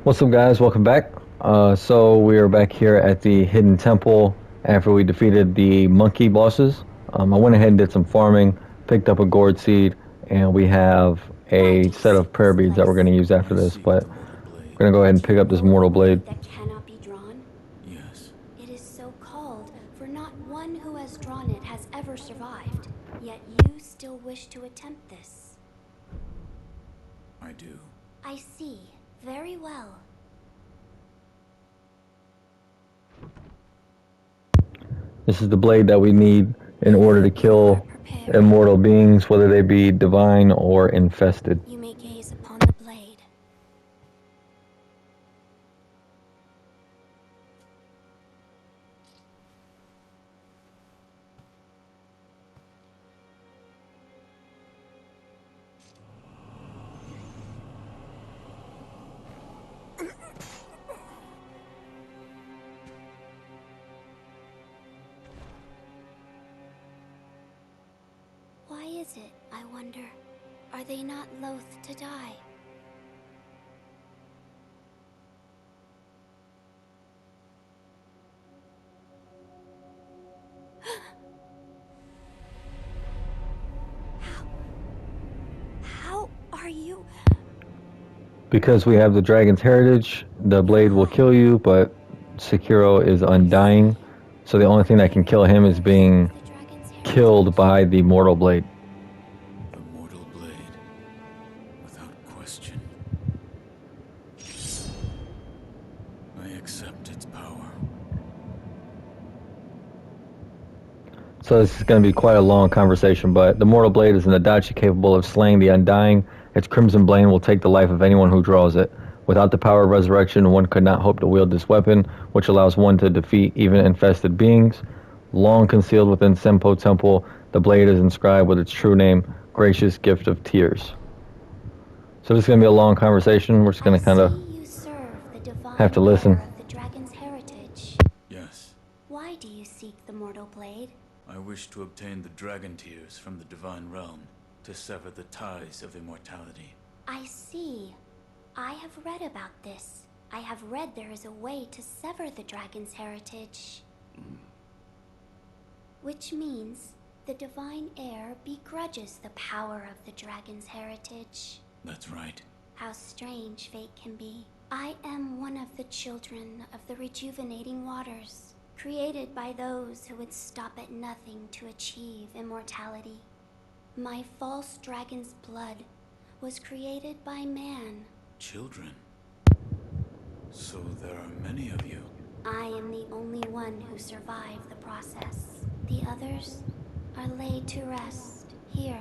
What's up, guys? Welcome back. So we are back here at the Hidden Temple after we defeated the monkey bosses. I went ahead and did some farming, picked up a gourd seed, and we have Why a do you set seek of prayer this beads that we're place? going to use after I this. seek But the mortal we're blade. going to go ahead and Do pick you up this know of a mortal blade blade. that cannot be drawn? Yes, It is so called, for not one who has drawn it has ever survived. Yet you still wish to attempt this. I do. I see. Very well. This is the blade that we need in order to You are kill prepared. immortal beings, whether they be divine or infested. You may gaze upon the blade. Why is it, I wonder? Are they not loath to die? How are you? Because we have the dragon's heritage, the blade will kill you, but Sekiro is undying. So the only thing that can kill him is being The dragon's killed heritage. by the mortal blade. The mortal blade. Without question. I accept its power. So this is going to be quite a long conversation, but the mortal blade is an adachi capable of slaying the undying. Its crimson blade will take the life of anyone who draws it. Without the power of resurrection, one could not hope to wield this weapon, which allows one to defeat even infested beings. Long concealed within Senpo Temple, the blade is inscribed with its true name, Gracious Gift of Tears. So this is going to be a long conversation. We're just going I to kind of see you serve the have to divine listen. heir of the dragon's heritage. Yes, Why do you seek the mortal blade? I wish to obtain the dragon tears from the divine realm to sever the ties of immortality. I see. I have read about this. I have read there is a way to sever the dragon's heritage. Which means the divine heir begrudges the power of the dragon's heritage. That's right. How strange fate can be. I am one of the children of the rejuvenating waters, created by those who would stop at nothing to achieve immortality. My false dragon's blood was created by man. Children. So there are many of you. I am the only one who survived the process. The others are laid to rest here.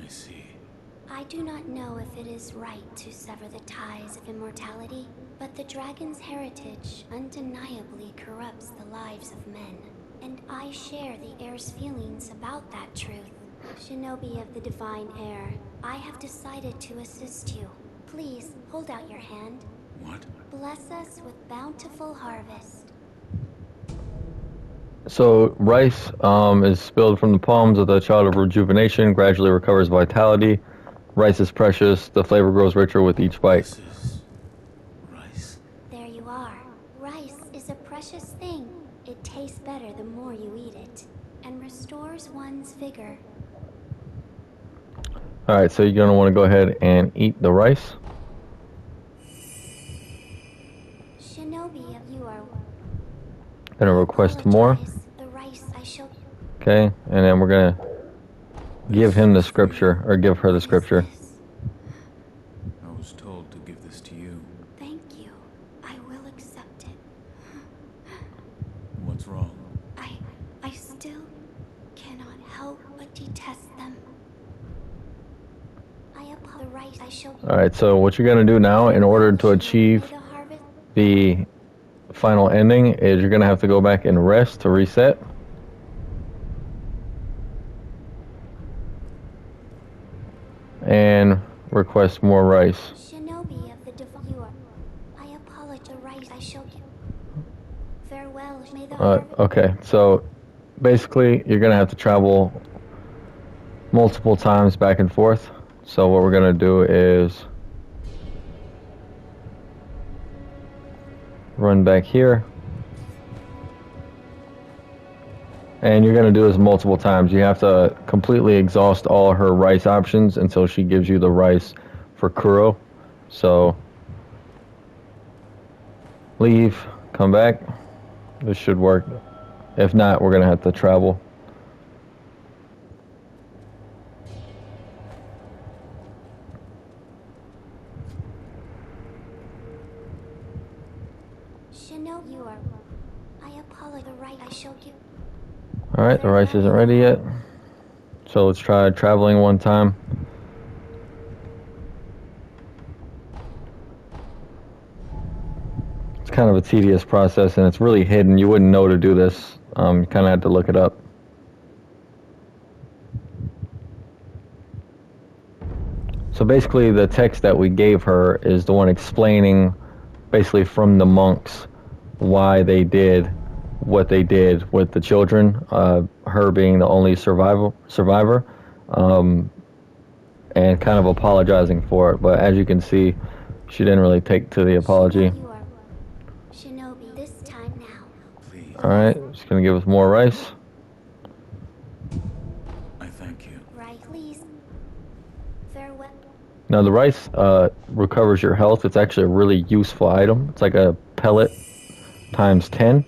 I see. I do not know if it is right to sever the ties of immortality, but the dragon's heritage undeniably corrupts the lives of men, and I share the heir's feelings about that truth. Shinobi of the divine heir, I have decided to assist you. Please hold out your hand. What? Bless us with bountiful harvest. So rice is spilled from the palms of the child of rejuvenation, gradually recovers vitality. Rice is precious. The flavor grows richer with each bite. This is... rice? There you are. Rice is a precious thing. It tastes better the more you eat it, and restores one's vigor. All right, so you're gonna want to go ahead and eat the rice. Shinobi, you are. Gonna request more. Apologize. The rice I shall. Okay, and then we're gonna give him the scripture, or give her the scripture. This. I was told to give this to you. Thank you. I will accept it. What's wrong? I still cannot help but detest them. I apologize. The rice I shall. All right, so what you're gonna do now, in order to Shinobi, achieve the harvest. the final ending, is you're gonna have to go back and rest to reset. And request more rice. Shinobi of the divine. You are. I apologize. The rice I shall. Farewell. May the harvest. Okay, so basically you're gonna have to travel multiple times back and forth. So what we're gonna do is Run back here. And you're going to do this multiple times. You have to completely exhaust all her rice options until she gives you the rice for Kuro. So, leave, come back. This should work. If not, we're going to have to travel. Shinobi, you are... I apologize. The right I shall give... Alright, the rice isn't ready yet. So let's try traveling one time. It's kind of a tedious process and it's really hidden. You wouldn't know to do this. You kind of had to look it up. So basically the text that we gave her is the one explaining basically from the monks why they did what they did with the children, her being the only survivor, and kind of apologizing for it. But as you can see, she didn't really take to the apology. You are... Shinobi, this time now. Please. Alright, she's gonna give us more rice. I thank you. Right, please. Farewell. Now the rice recovers your health. It's actually a really useful item. It's like a pellet times 10.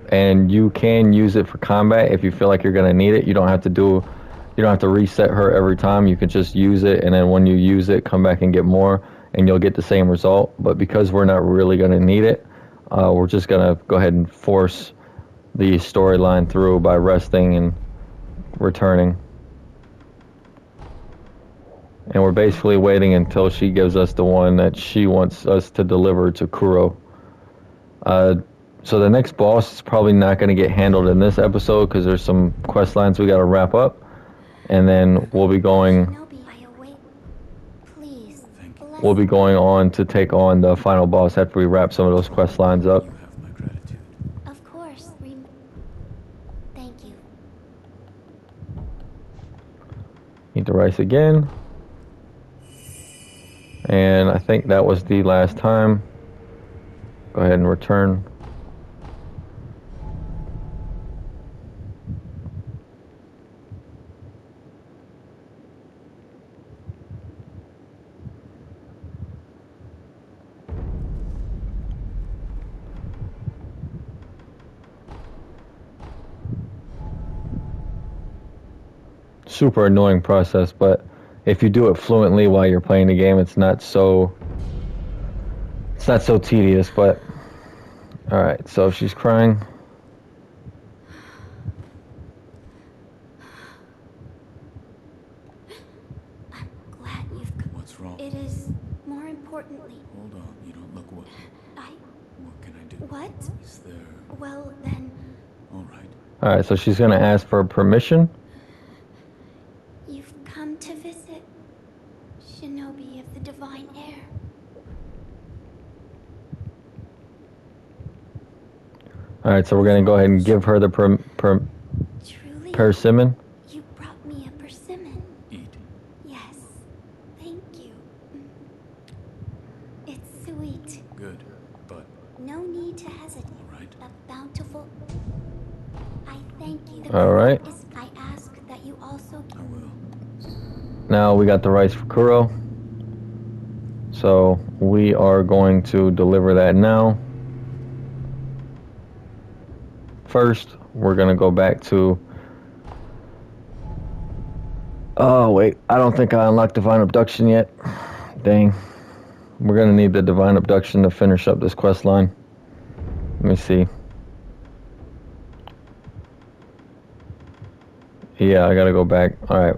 And you can use it for combat if you feel like you're gonna need it. You don't have to reset her every time. You can just use it, and then when you use it, come back and get more, and you'll get the same result. But because we're not really gonna need it, we're just gonna go ahead and force the storyline through by resting and returning. And we're basically waiting until she gives us the one that she wants us to deliver to Kuro. So the next boss is probably not going to get handled in this episode because there's some quest lines we got to wrap up. And then we'll be going Shinobi, I await. Please. Thank you. Bless we'll be going on to take on the final boss after we wrap some of those quest lines up. You have my gratitude. Of course. Thank you. Eat the rice again. And I think that was the last time. Go ahead and return. Super annoying process, but if you do it fluently while you're playing the game, it's not so tedious. But all right, so she's crying. I'm glad you've come. What's wrong? It is more importantly. Hold on. You don't look well. What can I do? What? Is there... Well, then, All right. All right, so she's gonna ask for permission. you've come to visit Shinobi of the Divine Air. All right, so we're gonna go ahead and give her the Truly, persimmon. you brought me a persimmon. Eat. Yes, thank you. It's sweet. Good. But... No need to hesitate. All right. A bountiful. I thank you. All right. I ask that you also. I will. Now we got the rice for Kuro. So we are going to deliver that now. First, we're going to go back to... Oh, wait. I don't think I unlocked Divine Abduction yet. Dang. We're going to need the Divine Abduction to finish up this quest line. Let me see. Yeah, I got to go back. All right.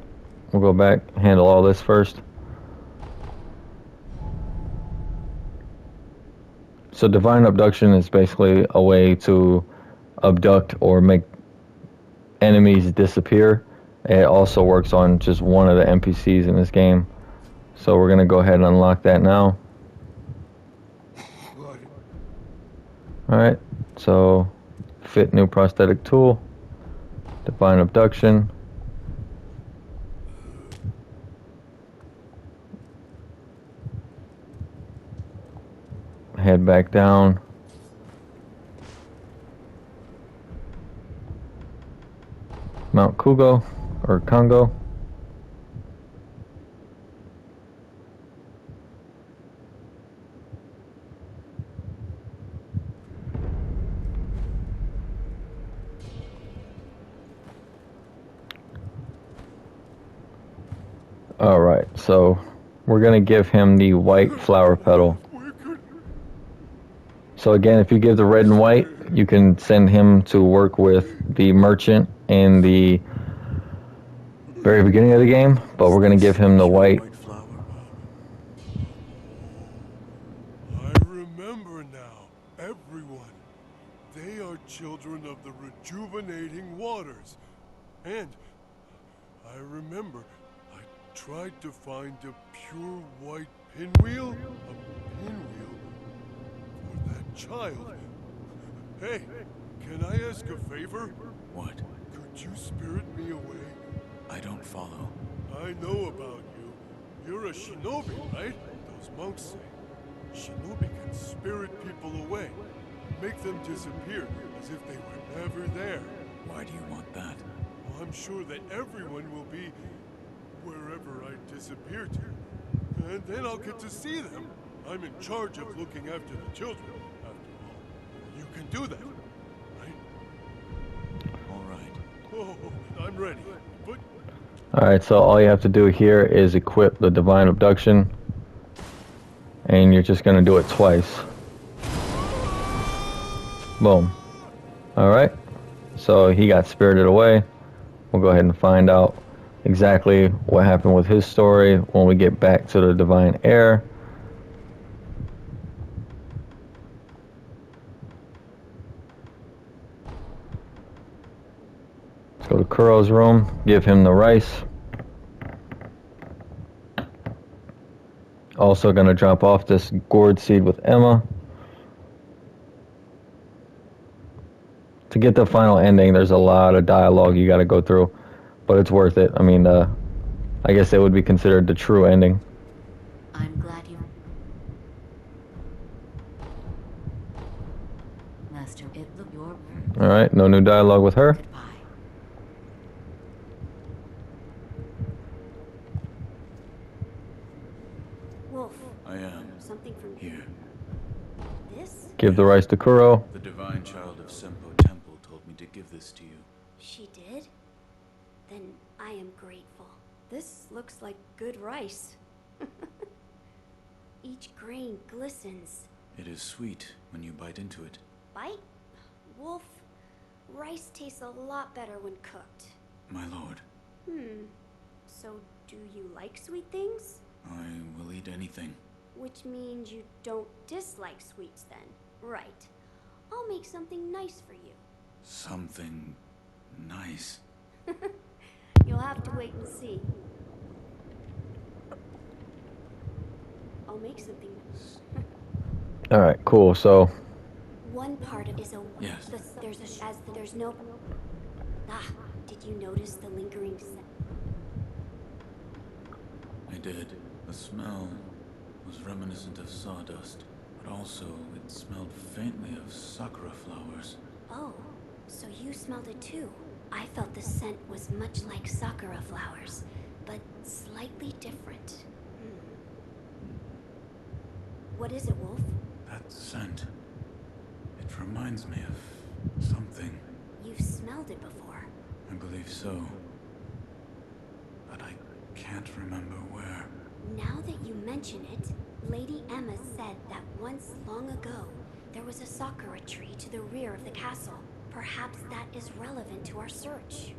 We'll go back, handle all this first. So Divine Abduction is basically a way to abduct or make enemies disappear. It also works on just one of the NPCs in this game. So we're going to go ahead and unlock that now. Alright, so fit new prosthetic tool, Divine Abduction. head back down. Mount Kugo, or Congo. Alright, so we're going to give him the white flower petal. So again, if you give the red and white, you can send him to work with the merchant in the very beginning of the game, but we're going to give him the white. flower. I remember now, everyone. They are children of the rejuvenating waters. And I remember I tried to find a pure white pinwheel, for that child. Hey, can I ask a favor? What? Could you spirit me away? I don't follow. I know about you. You're a shinobi, right? Those monks say. Shinobi can spirit people away, make them disappear as if they were never there. Why do you want that? Well, I'm sure that everyone will be wherever I disappear to. And then I'll get to see them. I'm in charge of looking after the children, after all. You can do that, right? All right. Oh, I'm ready. But Alright, so all you have to do here is equip the Divine Abduction. And you're just going to do it twice. Boom. Alright, so he got spirited away. We'll go ahead and find out exactly what happened with his story when we get back to the Divine Heir. Let's go to Kuro's room, give him the rice. Also going to drop off this gourd seed with Emma. To get the final ending, there's a lot of dialogue you got to go through, but it's worth it. I mean, I guess it would be considered the true ending. I'm glad you... Master, it look your... Alright, no new dialogue with her. Goodbye. Wolf, I am something from here. this? Give the rice to Kuro. The divine child of Senpo Temple told me to give this to you. She did? Then I am grateful. This looks like good rice. Each grain glistens. It is sweet when you bite into it. Bite? Wolf, rice tastes a lot better when cooked. My lord, So do you like sweet things? I will eat anything. Which means you don't dislike sweets then, right? I'll make something nice for you. Something nice. You'll have to wait and see. I'll make something. Alright, cool. So, One part of it is a Yes. there's no. Ah, did you notice the lingering scent? I did. The smell was reminiscent of sawdust, but also it smelled faintly of sakura flowers. Oh, so you smelled it too. I felt the scent was much like sakura flowers, but slightly different. What is it, Wolf? That scent. It reminds me of something. You've smelled it before. I believe so. But I can't remember where. Now that you mention it, Lady Emma said that once long ago, there was a sakura tree to the rear of the castle. Perhaps that is relevant to our search.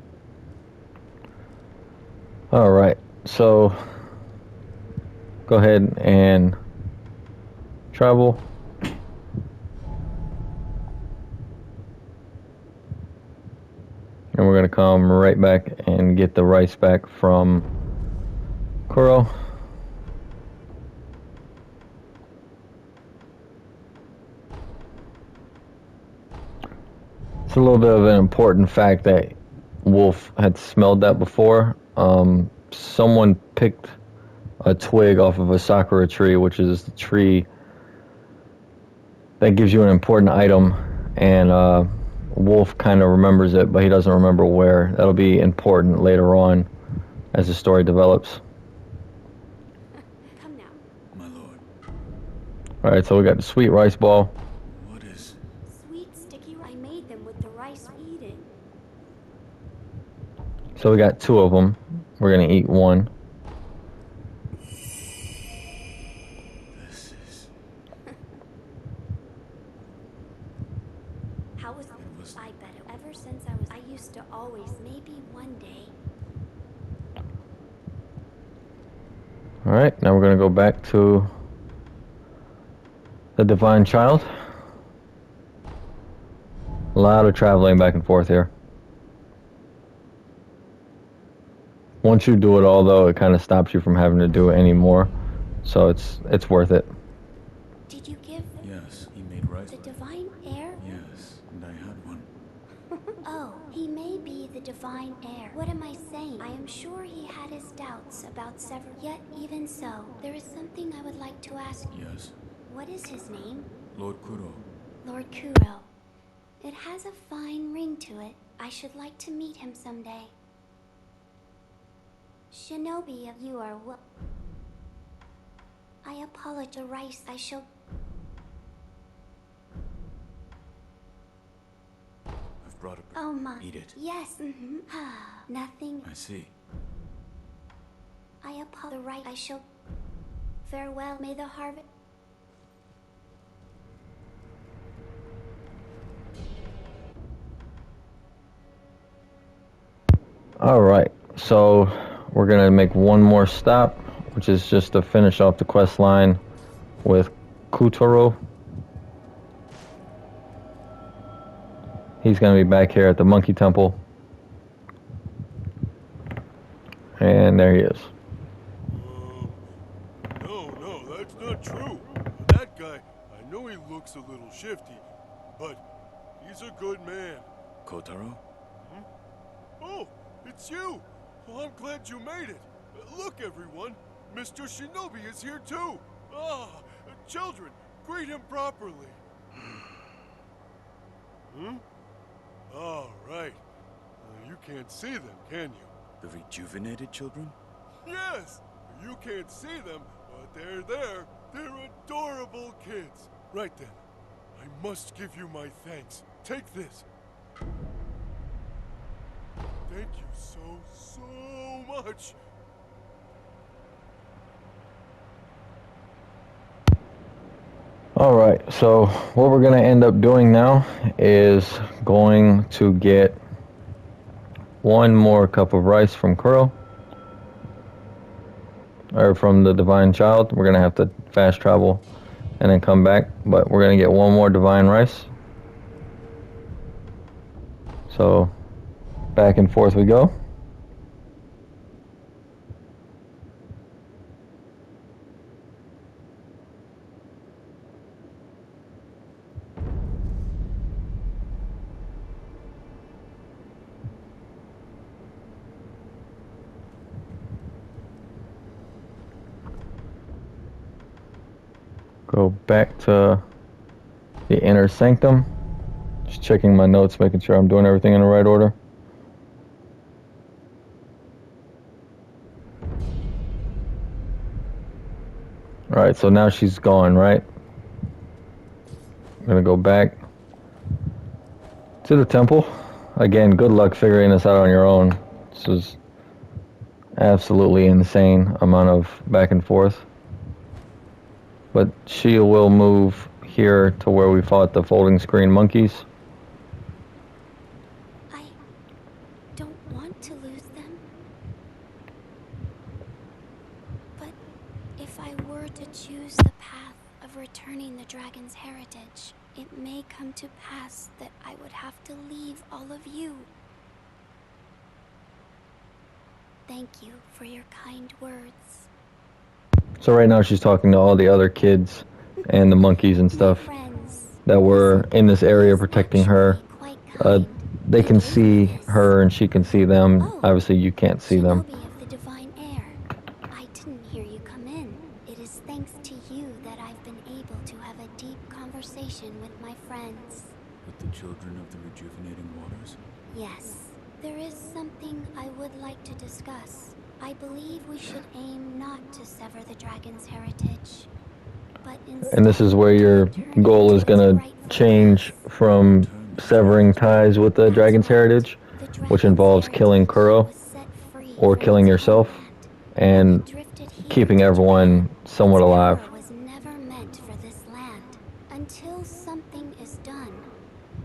alright. So, go ahead and travel. And we're going to come right back and get the rice back from Kuro. It's a little bit of an important fact that Wolf had smelled that before. Someone picked a twig off of a sakura tree, which is the tree that gives you an important item, and Wolf kind of remembers it, but he doesn't remember where. That'll be important later on as the story develops. Come now. My lord, All right, so we got the sweet rice ball. what is... Sweet sticky. I made them with the rice we eat it. So we got 2 of them. We're gonna eat one. This is... How was It was... I bet it. Ever since I used to always, maybe one day. All right, now we're gonna go back to the Divine Child. A lot of traveling back and forth here. Once you do it all, though, it kind of stops you from having to do it anymore. So it's worth it. Did you give Yes, he made rice. the divine heir? Yes, and I had one. Oh, he may be the divine heir. What am I saying? I am sure he had his doubts about several. Yet, even so, there is something I would like to ask you. Yes, What is his name? Lord Kuro. Lord Kuro. It has a fine ring to it. I should like to meet him someday. Shinobi, you are what? I apologize. Rice, I shall. I've brought a... Oh my. Eat it. Yes. Nothing. I see. I apologize. Right. I shall. Farewell. May the harvest. All right, so we're gonna make one more stop, which is just to finish off the quest line with Kutaro. He's gonna be back here at the Monkey Temple. And there he is. No, that's not true. That guy, I know he looks a little shifty, but he's a good man. Kotaro? Oh, it's you! Well, I'm glad you made it. Look, everyone, Mr. Shinobi is here too. Children, greet him properly. All right. You can't see them, can you? The rejuvenated children? Yes! You can't see them, but they're there. They're adorable kids. Right then, I must give you my thanks. Take this. Thank you so much. All right, so what we're gonna end up doing now is going to get one more cup of rice from Kuro, or from the Divine Child. We're gonna have to fast travel and then come back, but we're gonna get one more divine rice. So back and forth we go. Go back to the inner sanctum. Just checking my notes, making sure I'm doing everything in the right order. Alright, so now she's gone, right? I'm gonna go back to the temple. Again, good luck figuring this out on your own. This is absolutely insane amount of back and forth. But she will move here to where we fought the folding screen monkeys. I don't want to lose them. But if I were to choose the path of returning the dragon's heritage, it may come to pass that I would have to leave all of you. Thank you for your kind words. So right now she's talking to all the other kids and the monkeys and stuff Friends, that were in this area protecting her. quite kind. They can see her and she can see them. Oh, Obviously you can't see them. Shinobi of the divine heir. I didn't hear you come in. It is thanks to you that I've been able to have a deep conversation. conversation with my friends. With the children of the rejuvenating waters? Yes, there is something I would like to discuss. I believe we should aim not to sever the dragon's heritage, but instead And this is where your return it goal is to its going to rightful change place. from severing ties with the That's dragon's right. heritage, The which dragon's involves killing heritage Kuro was set free or from killing its yourself homeland, and it drifted here keeping to everyone Japan. somewhat Its alive. power was never meant for this land. Until something is done,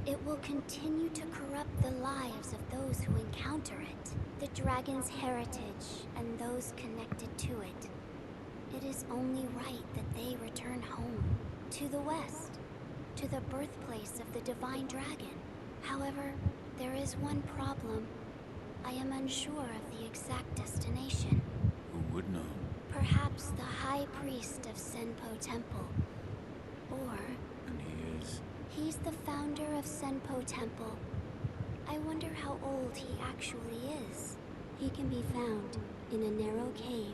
it will continue to corrupt the lives of those who encounter it, the dragon's heritage, and those connected to it. It is only right that they return home, to the west, to the birthplace of the divine dragon. However, there is one problem. I am unsure of the exact destination. Who would know? Perhaps the high priest of Senpo Temple. Or And he is. he's the founder of Senpo Temple. I wonder how old he actually is. He can be found in a narrow cave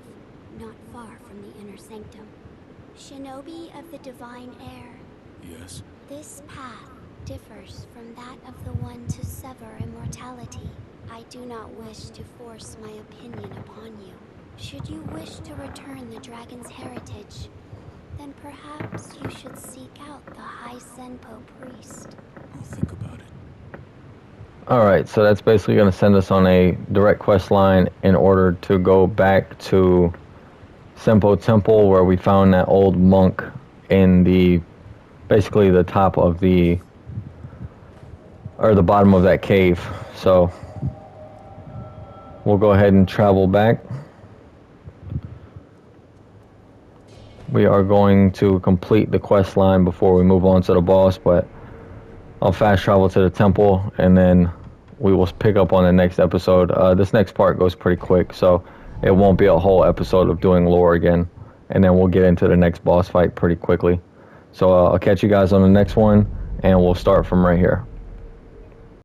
not far from the inner sanctum. Shinobi of the divine air. Yes? This path differs from that of the one to sever immortality. I do not wish to force my opinion upon you. Should you wish to return the dragon's heritage, then perhaps you should seek out the High Senpo priest. I'll think about it. Alright, so that's basically going to send us on a direct quest line in order to go back to Senpo Temple, where we found that old monk in basically the top of the bottom of that cave. So we'll go ahead and travel back. We are going to complete the quest line before we move on to the boss, but I'll fast travel to the temple and then we will pick up on the next episode. This next part goes pretty quick, so it won't be a whole episode of doing lore again, and then we'll get into the next boss fight pretty quickly. So I'll catch you guys on the next one, and we'll start from right here.